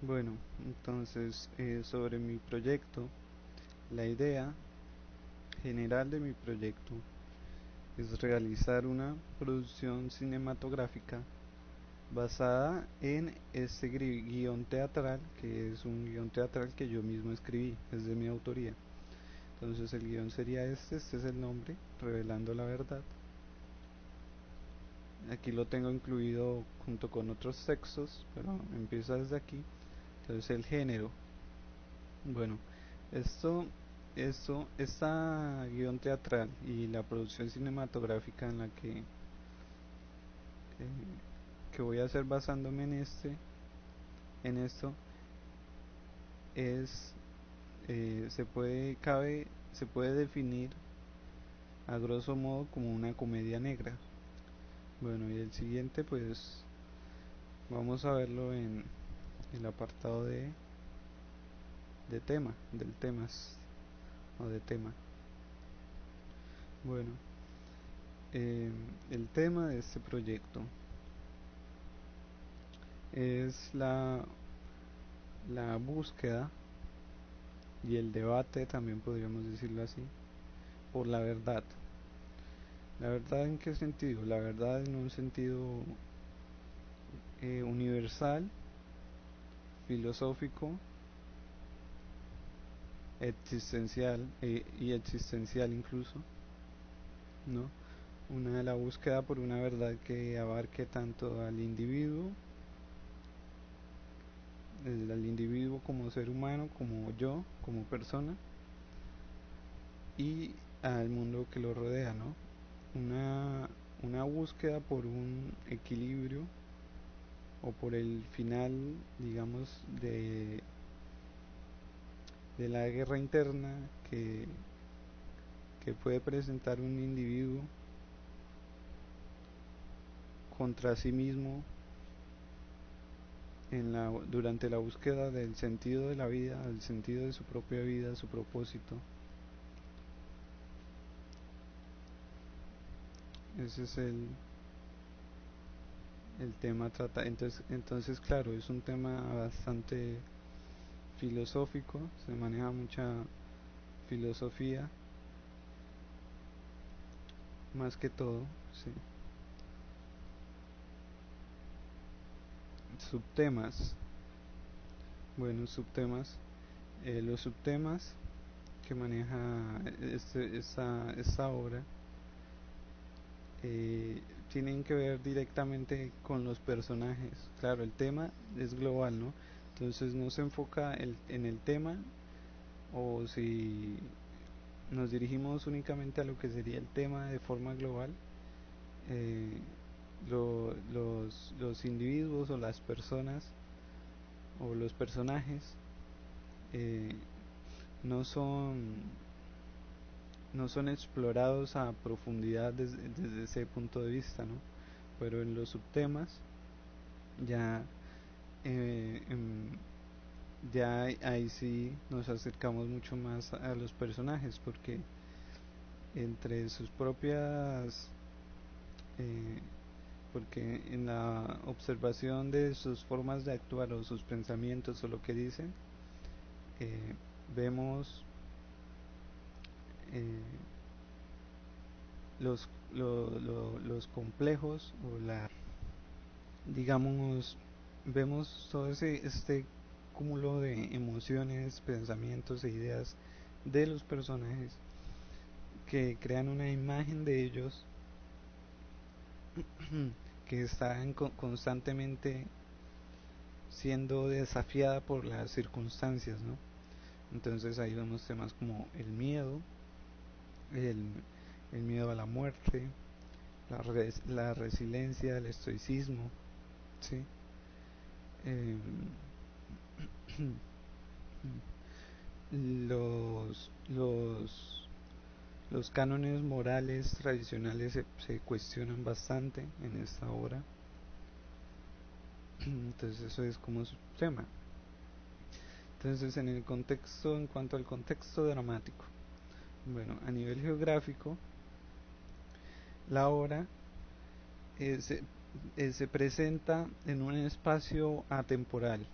Bueno, entonces sobre mi proyecto, la idea general de mi proyecto es realizar una producción cinematográfica basada en este guión teatral, que es un guión teatral que yo mismo escribí, es de mi autoría. Entonces el guión sería este es el nombre, Revelando la Verdad. Aquí lo tengo incluido junto con otros textos, pero empieza desde aquí. Entonces el género. Bueno, esto, esta guión teatral y la producción cinematográfica en la que voy a hacer basándome en esto, es, se puede definir a grosso modo como una comedia negra. Bueno, y el siguiente, pues, vamos a verlo en el apartado de tema, del temas o de tema. Bueno, el tema de este proyecto es la búsqueda y el debate, también podríamos decirlo así, por la verdad. ¿La verdad en qué sentido? La verdad en un sentido universal, filosófico, existencial y existencial incluso, ¿no? Una de la búsqueda por una verdad que abarque tanto al individuo como ser humano, como yo, como persona, y al mundo que lo rodea, ¿no? Una, una búsqueda por un equilibrio o por el final, digamos, de la guerra interna que puede presentar un individuo contra sí mismo durante la búsqueda del sentido de la vida, del sentido de su propia vida, su propósito. Ese es el tema trata. Entonces, claro, es un tema bastante filosófico, se maneja mucha filosofía, más que todo, sí. Subtemas, bueno, subtemas. Los subtemas que maneja esta obra eh, tienen que ver directamente con los personajes. Claro, el tema es global, ¿no? Entonces no se enfoca en el tema, o si nos dirigimos únicamente a lo que sería el tema de forma global, eh, los individuos o las personas o los personajes eh, no son no son explorados a profundidad desde ese punto de vista, ¿no? Pero en los subtemas ya eh, em, ya ahí sí nos acercamos mucho más a los personajes, porque entre sus propias eh, porque en la observación de sus formas de actuar o sus pensamientos o lo que dicen, eh, vemos eh, los complejos o digamos, vemos todo este cúmulo de emociones, pensamientos e ideas de los personajes que crean una imagen de ellos que está constantemente siendo desafiada por las circunstancias, ¿no? Entonces ahí vemos temas como el, el miedo a la muerte, la resiliencia, el estoicismo, ¿sí? Eh, los, los, los cánones morales tradicionales se cuestionan bastante en esta obra, entonces eso es como su tema. Entonces en cuanto al contexto dramático, bueno, a nivel geográfico, la obra eh, se, se presenta en un espacio atemporal,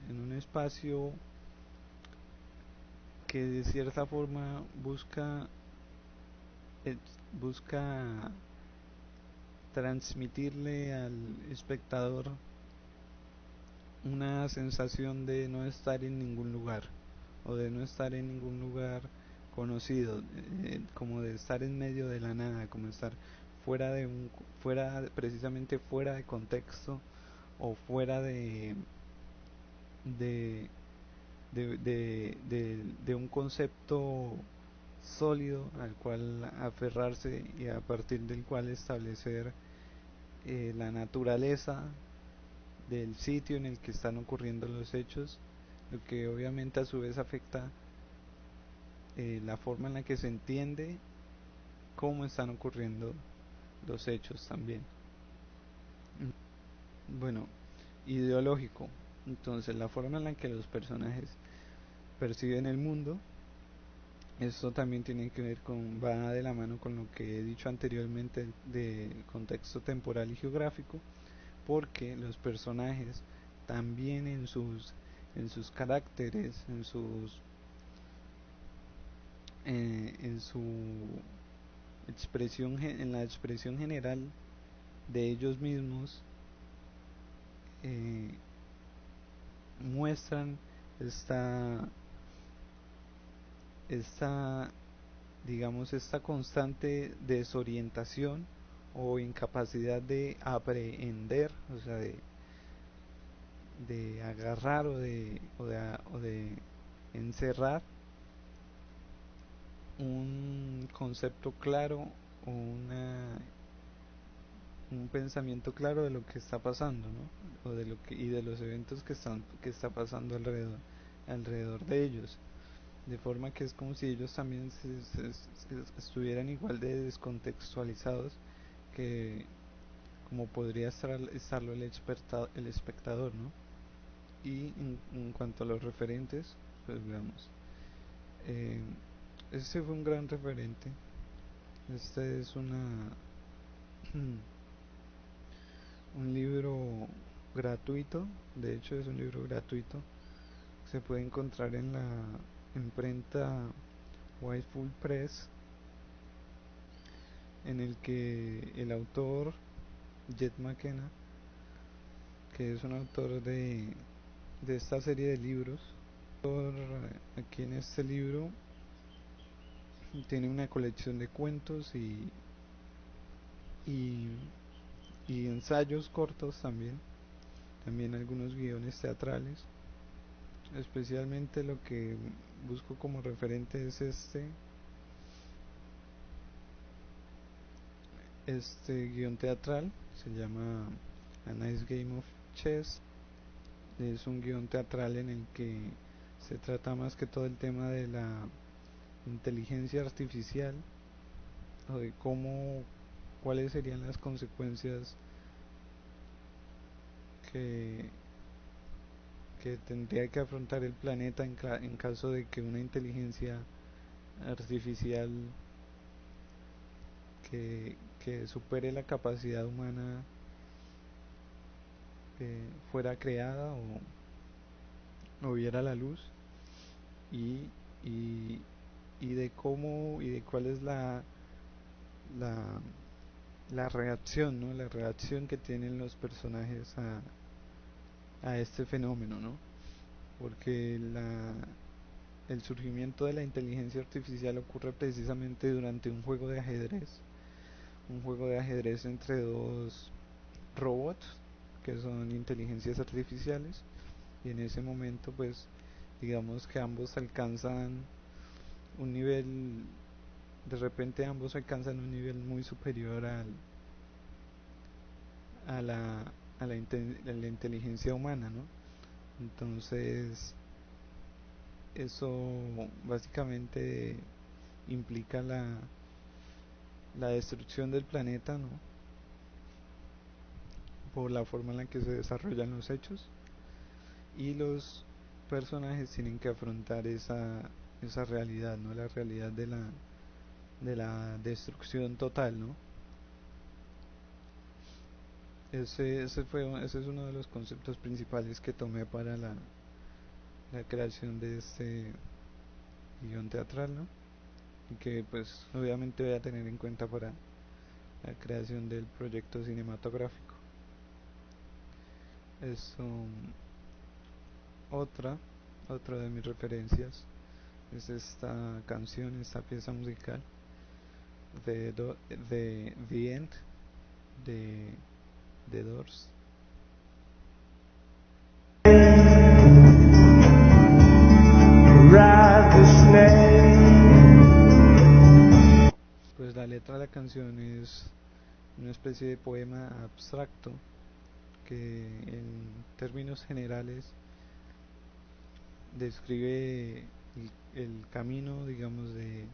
en un espacio que de cierta forma eh, busca transmitirle al espectador una sensación de no estar en ningún lugar o de no estar en ningún lugar conocido, como de estar en medio de la nada, como estar fuera de un precisamente fuera de contexto o fuera de de un concepto sólido al cual aferrarse y a partir del cual establecer la naturaleza del sitio en el que están ocurriendo los hechos, lo que obviamente a su vez afecta la forma en la que se entiende cómo están ocurriendo los hechos también. Bueno, ideológico. Entonces, la forma en la que los personajes perciben el mundo, esto también tiene que ver va de la mano con lo que he dicho anteriormente de contexto temporal y geográfico, porque los personajes también en sus caracteres, en su en la expresión general de ellos mismos, eh, muestran esta, esta, digamos, esta constante desorientación o incapacidad de aprehender, o sea, de agarrar o de encerrar un concepto claro o un pensamiento claro de lo que está pasando, ¿no? O de lo que y de los eventos que está pasando alrededor de ellos, de forma que es como si ellos también estuvieran igual de descontextualizados que como podría estarlo el espectador, ¿no? Y en cuanto a los referentes, pues veamos, eh, este fue un gran referente. Este es un libro gratuito, de hecho es un libro gratuito, se puede encontrar en la imprenta Whitefull Press, en el que el autor Jet McKenna, que es un autor de esta serie de libros, aquí en este libro tiene una colección de cuentos y, y ensayos cortos también, también algunos guiones teatrales. Especialmente lo que busco como referente es este guión teatral, se llama A Nice Game of Chess. Es un guión teatral en el que se trata más que todo el tema de la inteligencia artificial o de cuáles serían las consecuencias que, que tendría que afrontar el planeta en caso de que una inteligencia artificial que supere la capacidad humana fuera creada o viera la luz y, y, y de cómo y de cuál es la, la reacción, ¿no? La reacción que tienen los personajes a este fenómeno, ¿no? Porque el surgimiento de la inteligencia artificial ocurre precisamente durante un juego de ajedrez entre dos robots que son inteligencias artificiales, y en ese momento pues digamos que ambos alcanzan un nivel, de repente ambos alcanzan un nivel muy superior a a la inteligencia humana, ¿no? Entonces eso básicamente implica la destrucción del planeta, ¿no? Por la forma en la que se desarrollan los hechos, y los personajes tienen que afrontar esa realidad, ¿no? La realidad de la destrucción total, ¿no? Ese es uno de los conceptos principales que tomé para la creación de este guión teatral, ¿no? Y que pues obviamente voy a tener en cuenta para la creación del proyecto cinematográfico. Es otra, otra de mis referencias es esta canción, esta pieza musical de The End de The Doors. Pues la letra de la canción es una especie de poema abstracto que en términos generales describe el camino, digamos, de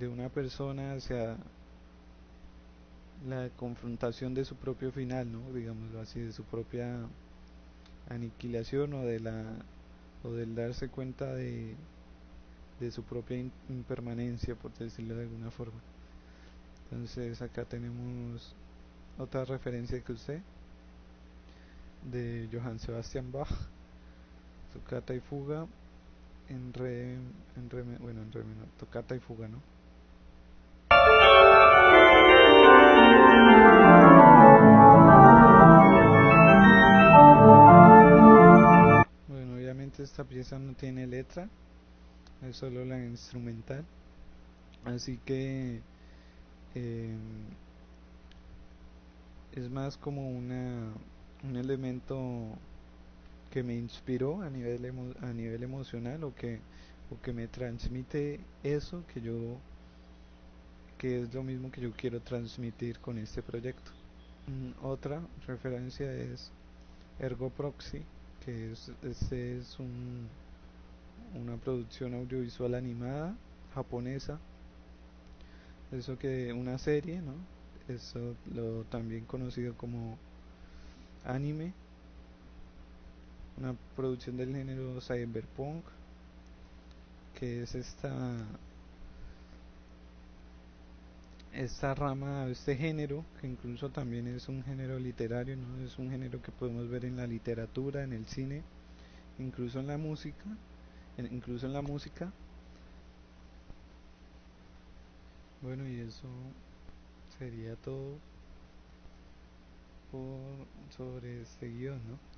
una persona hacia la confrontación de su propio final, ¿no? Digámoslo así, de su propia aniquilación o del darse cuenta de su propia impermanencia, por decirlo de alguna forma. Entonces acá tenemos otra referencia que usé de Johann Sebastian Bach, Toccata y Fuga en re menor, Toccata y Fuga, ¿no? Bueno, obviamente esta pieza no tiene letra, es solo la instrumental, así que eh, es más como un elemento que me inspiró a nivel emocional o que me transmite eso que es lo mismo que yo quiero transmitir con este proyecto. Otra referencia es Ergo Proxy, que es una producción audiovisual animada japonesa, eso que una serie, ¿no? Eso lo también conocido como anime, una producción del género cyberpunk, que es esta rama, este género, que incluso también es un género literario, ¿no? Es un género que podemos ver en la literatura, en el cine, incluso en la música, incluso en la música. Bueno, y eso sería todo sobre este guión, ¿no?